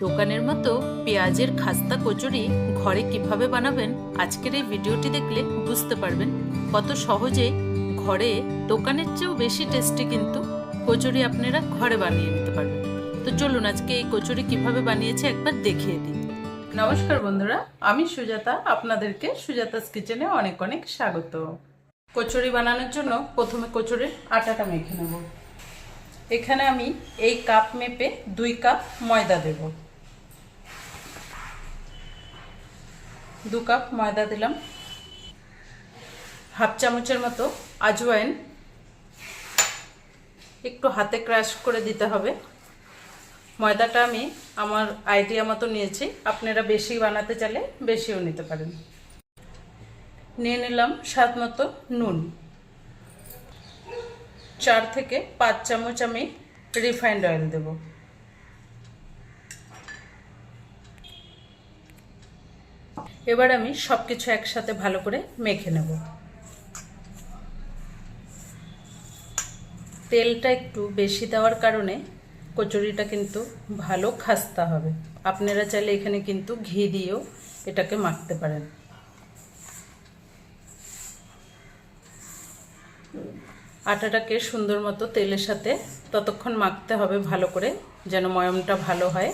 দোকানের মতো পেঁয়াজের খাস্তা কচুরি ঘরে কিভাবে বানাবেন আজকের এই ভিডিওটি দেখলে বুঝতে পারবেন কত সহজে ঘরে দোকানের চেয়েও বেশি টেস্টি কিন্তু কচুরি আপনারা ঘরে বানিয়ে নিতে পারবেন। তো চলুন আজকে এই কচুরি কিভাবে বানিয়েছে একবার দেখিয়ে দিই। নমস্কার বন্ধুরা, আমি সুজাতা, আপনাদেরকে সুজাতাস কিচেনে অনেক অনেক স্বাগত। কচুরি বানানোর জন্য প্রথমে কচুরির আটাটা মেখে নেব। এখানে আমি এই কাপ মেপে 2 কাপ ময়দা দেব। 2 কাপ ময়দা দিলাম। হাফ চামচের মতো আজওয়াইন একটু হাতে ক্রাশ করে দিতে হবে। ময়দাটা আমি আমার আইডিয়া মতো নিয়েছি, আপনারা বেশি বানাতে চাইলে বেশিও নিতে পারেন। নিয়ে নিলাম স্বাদ মতো নুন। 4 থেকে 5 চামচ আমি রিফাইন্ড অয়েল দেব। এবার আমি সব কিছু একসাথে ভালো করে মেখে নেব। তেলটা একটু বেশি দেওয়ার কারণে কচুরিটা কিন্তু ভালো খাস্তা হবে। আপনারা চাইলে এখানে কিন্তু ঘি দিয়েও এটাকে মাখতে পারেন। আটাটাকে সুন্দর মতো তেলের সাথে ততক্ষণ মাখতে হবে ভালো করে, যেন ময়মটা ভালো হয়।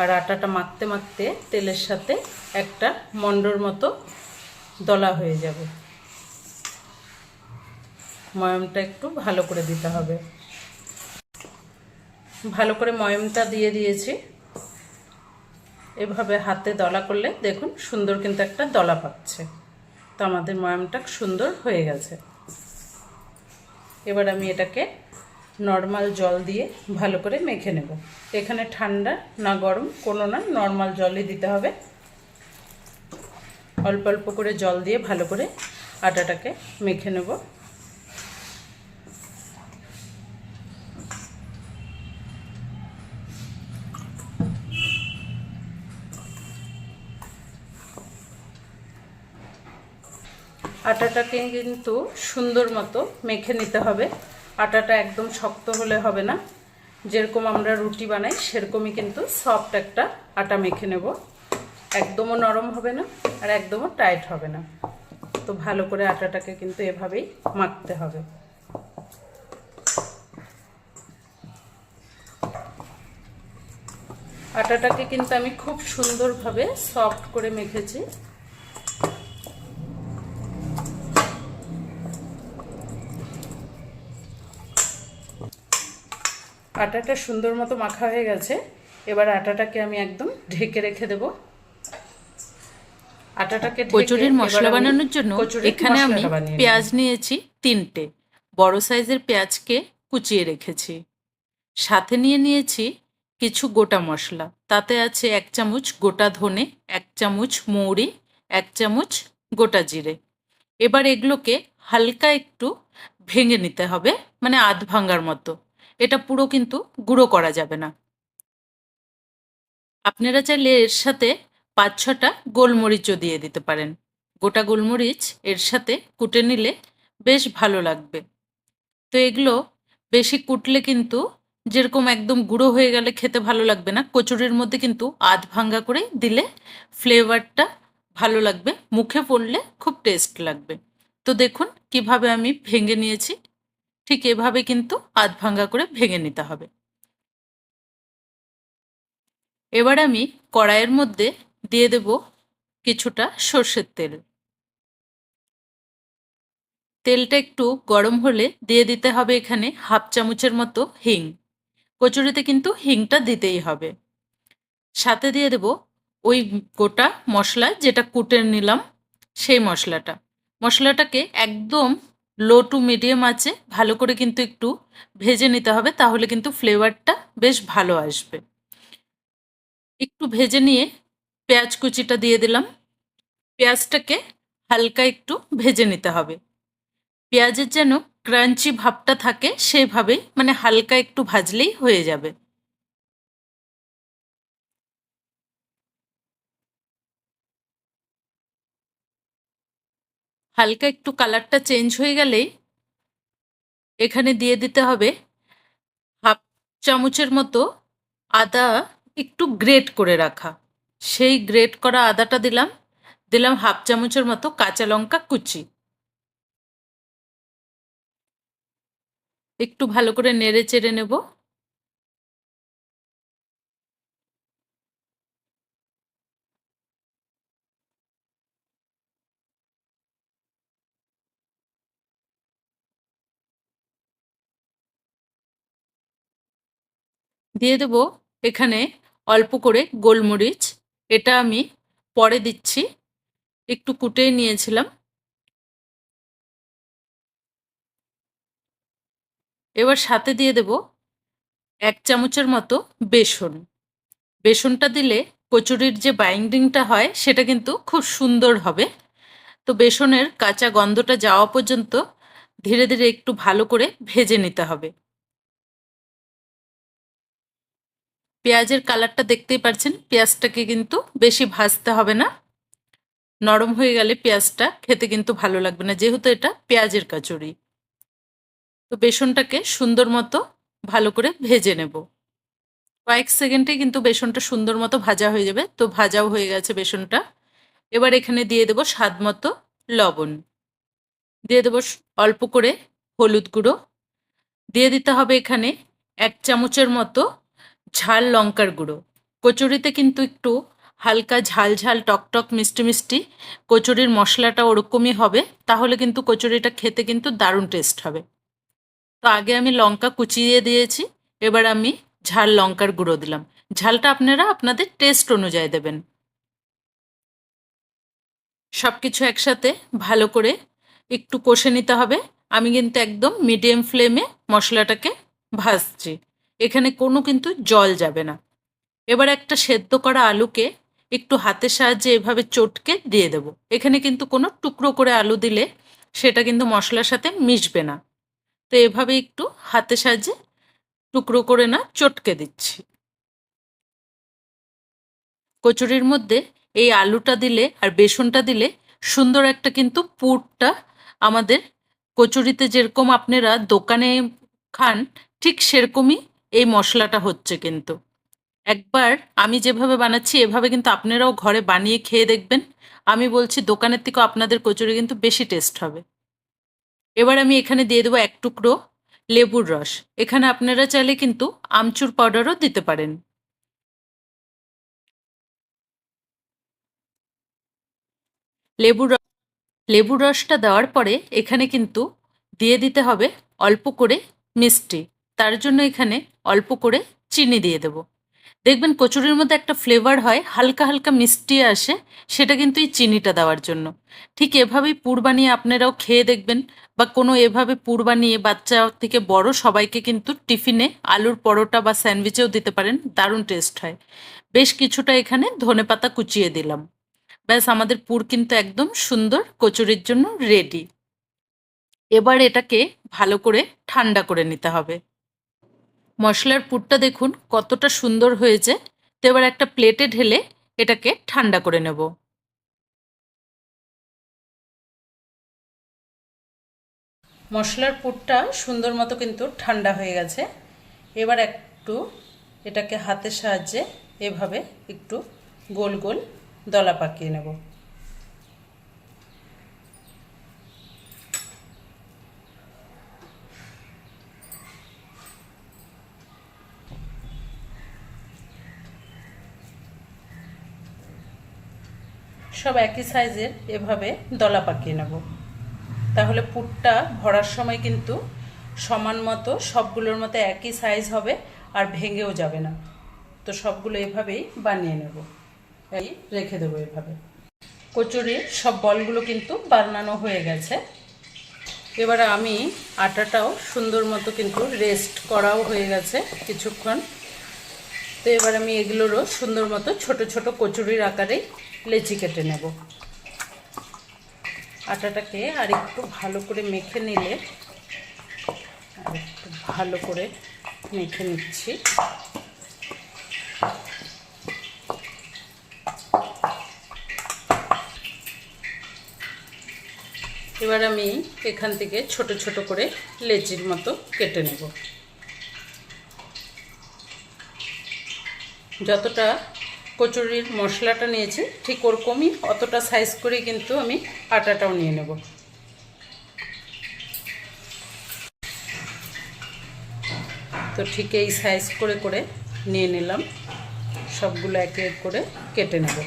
আর আটাটা মাখতে মাখতে তেলের সাথে একটা মন্ডর মতো দলা হয়ে যাবে। ময়মটা একটু ভালো করে দিতে হবে। ভালো করে ময়মটা দিয়ে দিয়েছি। এভাবে হাতে দলা করলে দেখুন সুন্দর কিন্তু একটা দলা পাচ্ছে। তো আমাদের ময়মটা সুন্দর হয়ে গেছে। এবার আমি এটাকে নর্মাল জল দিয়ে ভালো করে মেখে নেব। এখানে ঠান্ডা না গরম কোনো না, নর্মাল জলই দিতে হবে। অল্প অল্প করে জল দিয়ে ভালো করে আটাটাকে মেখে নেব। আটাটাকে কিন্তু সুন্দর মতো মেখে নিতে হবে। আটাটা একদম শক্ত হলে হবে না, যেরকম আমরা রুটি বানাই সেরকমই কিন্তু সফট একটা আটা মেখে নেব। একদমও নরম হবে না আর একদমও টাইট হবে না। তো ভালো করে আটাটাকে কিন্তু এভাবেই মাখতে হবে। আটাটাকে কিন্তু আমি খুব সুন্দরভাবে সফট করে মেখেছি। আটাটা সুন্দর মতো মাখা হয়ে গেছে। এবার আটাটাকে আমি একদম ঢেকে রেখে দেব। আটাটাকে কচুরির মশলা বানানোর জন্য এখানে আমি পেঁয়াজ নিয়েছি 3টে, বড় সাইজের পেঁয়াজকে কুচিয়ে রেখেছি। সাথে নিয়েছি কিছু গোটা মশলা। তাতে আছে 1 চামচ গোটা ধনে, 1 চামচ মৌরি, 1 চামচ গোটা জিরে। এবার এগুলোকে হালকা একটু ভেঙে নিতে হবে, মানে আধ ভাঙার মতো। এটা পুরো কিন্তু গুঁড়ো করা যাবে না। আপনারা চাইলে এর সাথে 5-6টা গোলমরিচও দিয়ে দিতে পারেন। গোটা গোলমরিচ এর সাথে কুটে নিলে বেশ ভালো লাগবে। তো এগুলো বেশি কুটলে কিন্তু যেরকম একদম গুঁড়ো হয়ে গেলে খেতে ভালো লাগবে না। কচুরির মধ্যে কিন্তু আধ ভাঙ্গা করে দিলে ফ্লেভারটা ভালো লাগবে, মুখে পড়লে খুব টেস্ট লাগবে। তো দেখুন কিভাবে আমি ভেঙে নিয়েছি, ঠিক এভাবে কিন্তু আধ ভাঙ্গা করে ভেঙে নিতে হবে। এবার আমি কড়াইয়ের মধ্যে দিয়ে দেব কিছুটা সর্ষের তেল। তেলটা একটু গরম হলে দিয়ে দিতে হবে এখানে হাফ চামচের মতো হিং। কচুরিতে কিন্তু হিংটা দিতেই হবে। সাথে দিয়ে দেব ওই গোটা মশলা যেটা কুটে নিলাম, সেই মশলাটা। মশলাটাকে একদম লো টু মিডিয়াম আঁচে ভালো করে কিন্তু একটু ভেজে নিতে হবে, তাহলে কিন্তু ফ্লেভারটা বেশ ভালো আসবে। একটু ভেজে নিয়ে পেঁয়াজ কুচিটা দিয়ে দিলাম। পেঁয়াজটাকে হালকা একটু ভেজে নিতে হবে। পেঁয়াজের যেন ক্রাঞ্চি ভাবটা থাকে সেইভাবেই, মানে হালকা একটু ভাজলেই হয়ে যাবে। হালকা একটু কালারটা চেঞ্জ হয়ে গেলেই এখানে দিয়ে দিতে হবে হাফ চামচের মতো আদা একটু গ্রেট করে রাখা, সেই গ্রেট করা আদাটা দিলাম। দিলাম হাফ চামচের মতো কাঁচা লঙ্কা কুচি। একটু ভালো করে নেড়ে চেড়ে নেব। দিয়ে দেব এখানে অল্প করে গোলমরিচ। এটা আমি পরে দিচ্ছি, একটু কুটে নিয়েছিলাম। এবার সাথে দিয়ে দেব 1 চামচের মতো বেসন। বেসনটা দিলে কচুরির যে বাইন্ডিংটা হয় সেটা কিন্তু খুব সুন্দর হবে। তো বেসনের কাঁচা গন্ধটা যাওয়া পর্যন্ত ধীরে ধীরে একটু ভালো করে ভেজে নিতে হবে। পেঁয়াজের কালারটা দেখতেই পাচ্ছেন, পেঁয়াজটাকে কিন্তু বেশি ভাজতে হবে না। নরম হয়ে গেলে পেঁয়াজটা খেতে কিন্তু ভালো লাগবে না, যেহেতু এটা পেঁয়াজের কচুরি। তো বেসনটাকে সুন্দর মতো ভালো করে ভেজে নেব। কয়েক সেকেন্ডে কিন্তু বেসনটা সুন্দর মতো ভাজা হয়ে যাবে। তো ভাজাও হয়ে গেছে বেসনটা। এবার এখানে দিয়ে দেব স্বাদ মতো লবণ। দিয়ে দেব অল্প করে হলুদ গুঁড়ো। দিয়ে দিতে হবে এখানে 1 চামচের মতো ঝাল লঙ্কার গুঁড়ো। কচুরিতে কিন্তু একটু হালকা ঝাল ঝাল টকটক মিষ্টি মিষ্টি কচুরির মশলাটা ওরকমই হবে, তাহলে কিন্তু কচুরিটা খেতে কিন্তু দারুণ টেস্ট হবে। তো আগে আমি লঙ্কা কুচিয়ে দিয়েছি, এবার আমি ঝাল লঙ্কার গুঁড়ো দিলাম। ঝালটা আপনারা আপনাদের টেস্ট অনুযায়ী দেবেন। সব কিছু একসাথে ভালো করে একটু কষে নিতে হবে। আমি কিন্তু একদম মিডিয়াম ফ্লেমে মশলাটাকে ভাজছি, এখানে কোনো কিন্তু জল যাবে না। এবার একটা সেদ্ধ করা আলুকে একটু হাতের সাহায্যে এভাবে চটকে দিয়ে দেব। এখানে কিন্তু কোনো টুকরো করে আলু দিলে সেটা কিন্তু মশলার সাথে মিশবে না। তো এভাবে একটু হাতের সাহায্যে টুকরো করে না চটকে দিচ্ছি। কচুরির মধ্যে এই আলুটা দিলে আর বেসনটা দিলে সুন্দর একটা কিন্তু পুরটা আমাদের কচুরিতে যেরকম আপনারা দোকানে খান ঠিক সেরকমই এই মশলাটা হচ্ছে কিন্তু। একবার আমি যেভাবে বানাচ্ছি এভাবে কিন্তু আপনারাও ঘরে বানিয়ে খেয়ে দেখবেন। আমি বলছি দোকানের থেকেও আপনাদের কচুরি কিন্তু বেশি টেস্ট হবে। এবার আমি এখানে দিয়ে দেবো 1 টুকরো লেবুর রস। এখানে আপনারা চাইলে কিন্তু আমচুর পাউডারও দিতে পারেন। লেবুর লেবুর রসটা দেওয়ার পরে এখানে কিন্তু দিয়ে দিতে হবে অল্প করে মিষ্টি। তার জন্য এখানে অল্প করে চিনি দিয়ে দেব। দেখবেন কচুরির মধ্যে একটা ফ্লেভার হয়, হালকা হালকা মিষ্টি আসে, সেটা কিন্তু এই চিনিটা দেওয়ার জন্য। ঠিক এভাবেই পুর বানিয়ে আপনারাও খেয়ে দেখবেন, বা কোনো এভাবে পুর বানিয়ে বাচ্চা থেকে বড় সবাইকে কিন্তু টিফিনে আলুর পরোটা বা স্যান্ডউইচেও দিতে পারেন, দারুণ টেস্ট হয়। বেশ কিছুটা এখানে ধনেপাতা কুচিয়ে দিলাম। ব্যাস আমাদের পুর কিন্তু একদম সুন্দর কচুরির জন্য রেডি। এবার এটাকে ভালো করে ঠান্ডা করে নিতে হবে। মশলার পুরটা দেখুন কতটা সুন্দর হয়েছে। তো এবার একটা প্লেটে ঢেলে এটাকে ঠান্ডা করে নেব। মশলার পুরটা সুন্দর মতো কিন্তু ঠান্ডা হয়ে গেছে। এবার একটু এটাকে হাতের সাহায্যে এভাবে একটু গোল গোল দলা পাকিয়ে নেব। সব একই সাইজের এভাবে দলা পাকিয়ে নেব, তাহলে পুরটা ভরার সময় কিন্তু সমান মতো সবগুলোর মতো একই সাইজ হবে আর ভেঙেও যাবে না। তো সবগুলো এভাবেই বানিয়ে নেব, এই রেখে দেবো এভাবে। কচুরির সব বলগুলো কিন্তু বানানো হয়ে গেছে। এবার আমি আটাটাও সুন্দর মতো কিন্তু রেস্ট করাও হয়ে গেছে কিছুক্ষণ। তো এবার আমি এগুলোরও সুন্দর মতো ছোট ছোট কচুরির আকারে লেচি কেটে নেব। আটাটাকে আর একটু ভালো করে মেখে নিলে, আর একটু ভালো করে মেখে নিচ্ছি। এবার আমি এখান থেকে ছোট ছোট করে লেচির মতো কেটে নেব। যতটা কচুরির মশলাটা নিয়েছি ঠিক ওরকমই অতটা সাইজ করে কিন্তু আমি আটাটাও নিয়ে নেব। তো ঠিক এই সাইজ করে করে নিয়ে নিলাম, সবগুলো এক এক করে কেটে নেব।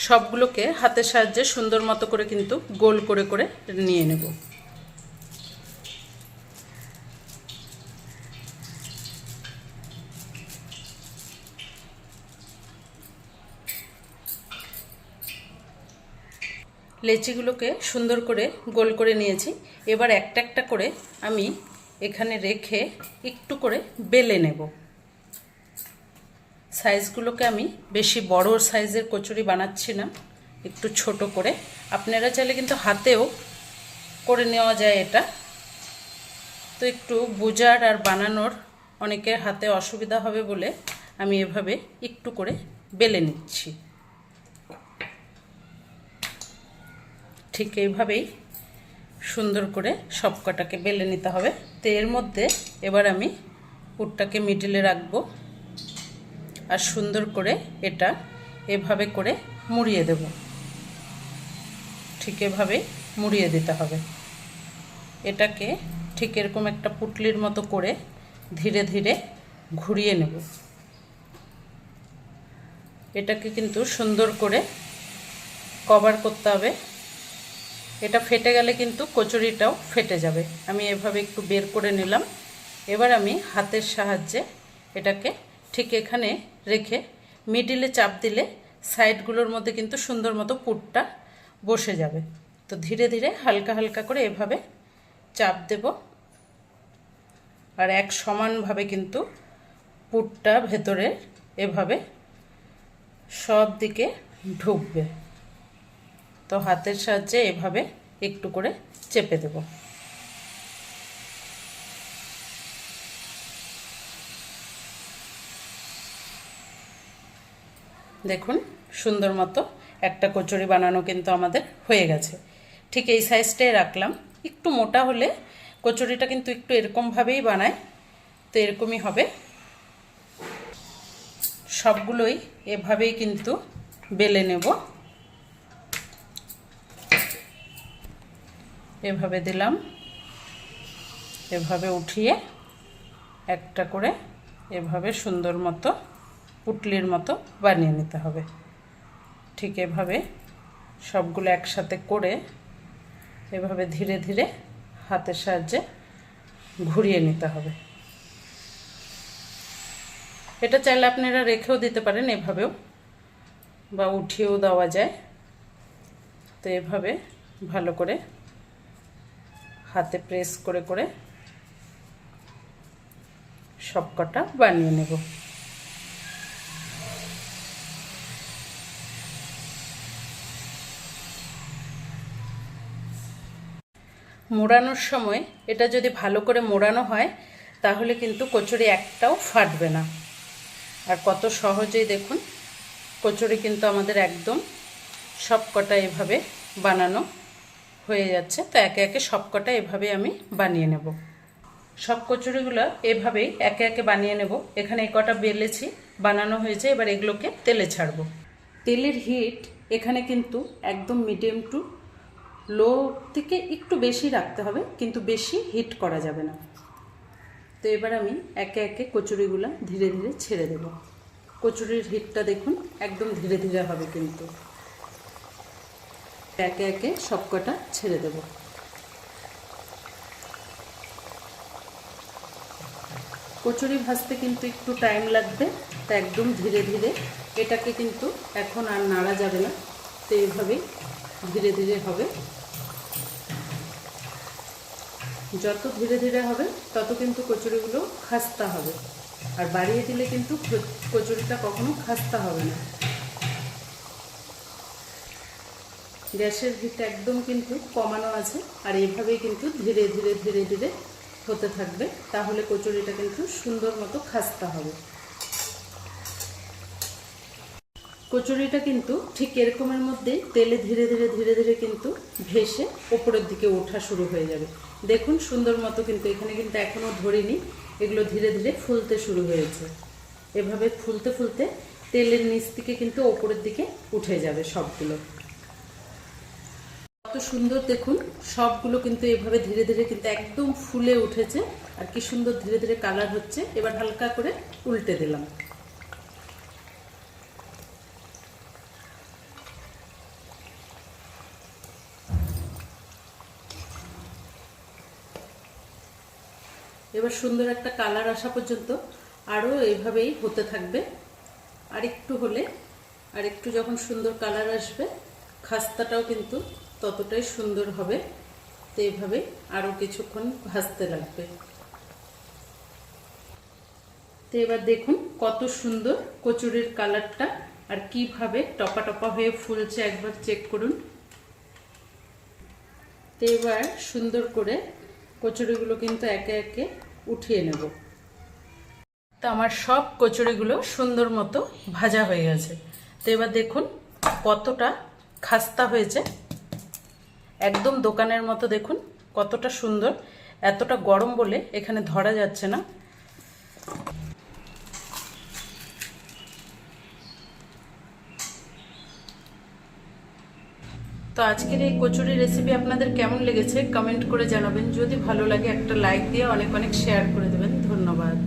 সবগুলোকে হাতের সাহায্যে সুন্দর মতো করে কিন্তু গোল করে করে নিয়ে নেব। লেচিগুলোকে সুন্দর করে গোল করে নিয়েছি। এবার একটা একটা করে আমি এখানে রেখে একটু করে বেলে নেব। সাইজগুলোকে আমি বেশি বড় সাইজের কচুরি বানাচ্ছি না, একটু ছোট করে। আপনারা চাইলে কিন্তু হাতেও করে নেওয়া যায় এটা। তো একটু বোঝার আর বানানোর অনেকের হাতে অসুবিধা হবে বলে আমি এভাবে একটু করে বেলে নিচ্ছি। ঠিক এইভাবেই সুন্দর করে সবকটাকে বেলে নিতে হবে। তো এর মধ্যে এবার আমি পুরটাকে মিডিলে রাখবো আর সুন্দর করে এটা এভাবে করে মুড়িয়ে দেব। ঠিক এভাবে মুড়িয়ে দিতে হবে। এটাকে ঠিক এরকম একটা পুটলির মতো করে ধীরে ধীরে ঘুরিয়ে নেব। এটাকে কিন্তু সুন্দর করে কভার করতে হবে। এটা ফেটে গেলে কিন্তু কচুরিটাও ফেটে যাবে। আমি এভাবে একটু বের করে নিলাম। এবার আমি হাতের সাহায্যে এটাকে ঠিক এখানে রেখে মিডিলে চাপ দিলে সাইডগুলোর মধ্যে কিন্তু সুন্দর মতো পুরটা বসে যাবে। তো ধীরে ধীরে হালকা হালকা করে এভাবে চাপ দেব আর এক সমানভাবে কিন্তু পুরটা ভেতরে এভাবে সব দিকে ঢুকবে। তো হাতের সাহায্যে এভাবে একটু করে চেপে দেব। দেখুন সুন্দর মতো একটা কচুরি বানানো কিন্তু আমাদের হয়ে গেছে। ঠিক এই সাইজটাই রাখলাম। একটু মোটা হলে কচুরিটা কিন্তু একটু এরকমভাবেই বানায়, তো এরকমই হবে। সবগুলোই এভাবেই কিন্তু বেলে নেব। এভাবে দিলাম, এভাবে উঠিয়ে একটা করে এভাবে সুন্দর মতো পুটলির মতো বানিয়ে নিতে হবে। ঠিক এভাবে সবগুলো একসাথে করে এভাবে ধীরে ধীরে হাতের সাহায্যে ঘুরিয়ে নিতে হবে। এটা চাইলে আপনারা রেখেও দিতে পারেন এভাবেও, বা উঠিয়েও দেওয়া যায়। তো এভাবে ভালো করে হাতে প্রেস করে করে সবকটা বানিয়ে নেব। মোড়ানোর সময় এটা যদি ভালো করে মোড়ানো হয় তাহলে কিন্তু কচুরি একটাও ফাটবে না। আর কত সহজেই দেখুন কচুরি কিন্তু আমাদের একদম সবকটা এভাবে বানানো হয়ে যাচ্ছে। তো একে একে সবকটা এভাবে আমি বানিয়ে নেব। সব কচুরিগুলো এভাবেই একে একে বানিয়ে নেব। এখানে এই কটা বেলেছি, বানানো হয়েছে। এবার এগুলোকে তেলে ছাড়বো। তেলের হিট এখানে কিন্তু একদম মিডিয়াম টু লো থেকে একটু বেশি রাখতে হবে, কিন্তু বেশি হিট করা যাবে না। তো এবার আমি একে একে কচুরিগুলো ধীরে ধীরে ছেড়ে দেব। কচুরির হিটটা দেখুন একদম ধীরে ধীরে হবে, কিন্তু একে একে সবকটা ছেড়ে দেব। কচুরি ভাজতে কিন্তু একটু টাইম লাগবে, তা একদম ধীরে ধীরে। এটাকে কিন্তু এখন আর নাড়া যাবে না, তো এইভাবেই ধীরে ধীরে হবে। যত ধীরে ধীরে হবে তত কিন্তু কচুরিগুলো খাস্তা হবে, আর বাড়িয়ে দিলে কিন্তু কচুরিটা কখনো খাস্তা হবে না। গ্যাসের হিট একদম কিন্তু কমানো আছে, আর এইভাবেই কিন্তু ধীরে ধীরে ধীরে ধীরে হতে থাকবে, তাহলে কচুরিটা কিন্তু সুন্দর মতো খাস্তা হবে। কচুরিটা কিন্তু ঠিক এরকমের মধ্যে তেলে ধীরে ধীরে ধীরে ধীরে কিন্তু ভেসে ওপরের দিকে ওঠা শুরু হয়ে যাবে। দেখুন সুন্দর মতো কিন্তু এখানে কিন্তু এখনো ধরিনি, এগুলো ধীরে ধীরে ফুলতে শুরু হয়েছে। এভাবে ফুলতে ফুলতে তেলের নিচ থেকে কিন্তু ওপরের দিকে উঠে যাবে সবগুলো। কত সুন্দর দেখুন, সবগুলো কিন্তু এভাবে ধীরে ধীরে কিন্তু একদম ফুলে উঠেছে আর কি সুন্দর ধীরে ধীরে কালার হচ্ছে। এবার হালকা করে উল্টে দিলাম। এবার সুন্দর একটা কালার আসা পর্যন্ত আরও এইভাবেই হতে থাকবে। আরেকটু হলে, আরেকটু যখন সুন্দর কালার আসবে, খাস্তাটাও কিন্তু ততটাই সুন্দর হবে। তো এইভাবে আরও কিছুক্ষণ ভাজতে লাগবে। তো এবার দেখুন কত সুন্দর কচুরির কালারটা, আর কিভাবে টপা টপা হয়ে ফুলছে একবার চেক করুন। তো এবার সুন্দর করে কচুরিগুলো কিন্তু একে একে উঠিয়ে নেব। তো আমার সব কচুরিগুলো সুন্দর মতো ভাজা হয়ে গেছে। তো এবার দেখুন কতটা খাস্তা হয়েছে, একদম দোকানের মতো। দেখুন কতটা সুন্দর, এতটা গরম বলে এখানে ধরা যাচ্ছে না। তো আজকের এই কচুরি রেসিপি আপনাদের কেমন লেগেছে কমেন্ট করে জানাবেন। যদি ভালো লাগে একটা লাইক দিয়ে অনেক অনেক শেয়ার করে দেবেন। ধন্যবাদ।